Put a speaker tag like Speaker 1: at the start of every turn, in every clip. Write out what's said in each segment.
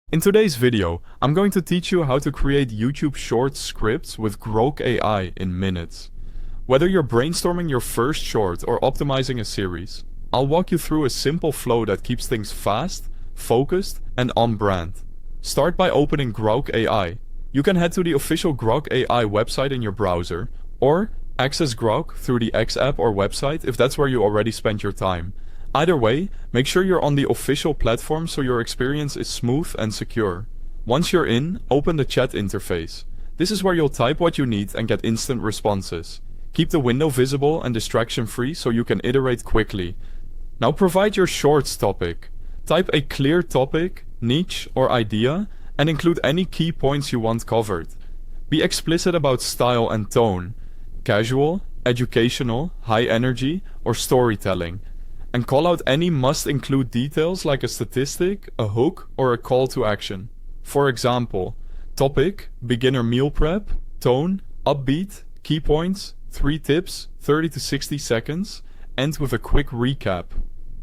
Speaker 1: In today's video, I'm going to teach you how to create YouTube short scripts with Grok AI in minutes. Whether you're brainstorming your first short or optimizing a series, I'll walk you through a simple flow that keeps things fast, focused, and on brand. Start by opening Grok AI. You can head to the official Grok AI website in your browser, or access Grok through the X app or website if that's where you already spent your time. Either way, make sure you're on the official platform so your experience is smooth and secure. Once you're in, open the chat interface. This is where you'll type what you need and get instant responses. Keep the window visible and distraction-free so you can iterate quickly. Now provide your shorts topic. Type a clear topic, niche, or idea, and include any key points you want covered. Be explicit about style and tone, casual, educational, high energy, or storytelling. And call out any must-include details like a statistic, a hook, or a call to action. For example, topic, beginner meal prep, tone, upbeat, key points, 3 tips, 30 to 60 seconds, end with a quick recap.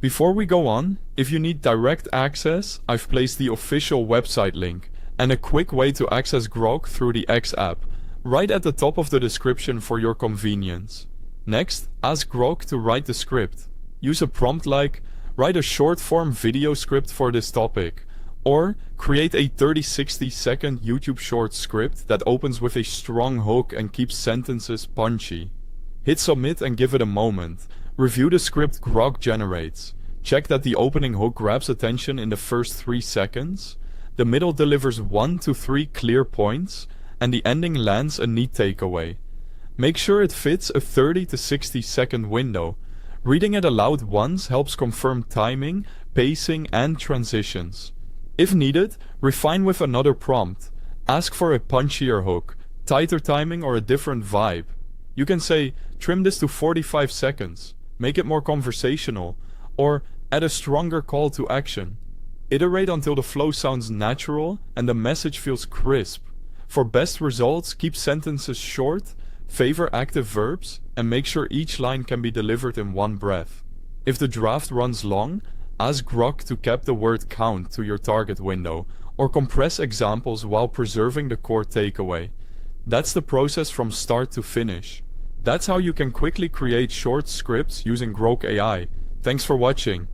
Speaker 1: Before we go on, if you need direct access, I've placed the official website link and a quick way to access Grok through the X app, right at the top of the description for your convenience. Next, ask Grok to write the script. Use a prompt like, write a short-form video script for this topic, or create a 30-60 second YouTube short script that opens with a strong hook and keeps sentences punchy. Hit submit and give it a moment. Review the script Grok generates. Check that the opening hook grabs attention in the first 3 seconds, the middle delivers 1 to 3 clear points, and the ending lands a neat takeaway. Make sure it fits a 30 to 60 second window. Reading it aloud once helps confirm timing, pacing, and transitions. If needed, refine with another prompt. Ask for a punchier hook, tighter timing, or a different vibe. You can say, trim this to 45 seconds, make it more conversational, or add a stronger call to action. Iterate until the flow sounds natural and the message feels crisp. For best results, keep sentences short, favor active verbs, and make sure each line can be delivered in one breath. If the draft runs long, ask Grok to cap the word count to your target window, or compress examples while preserving the core takeaway. That's the process from start to finish. That's how you can quickly create short scripts using Grok AI. Thanks for watching.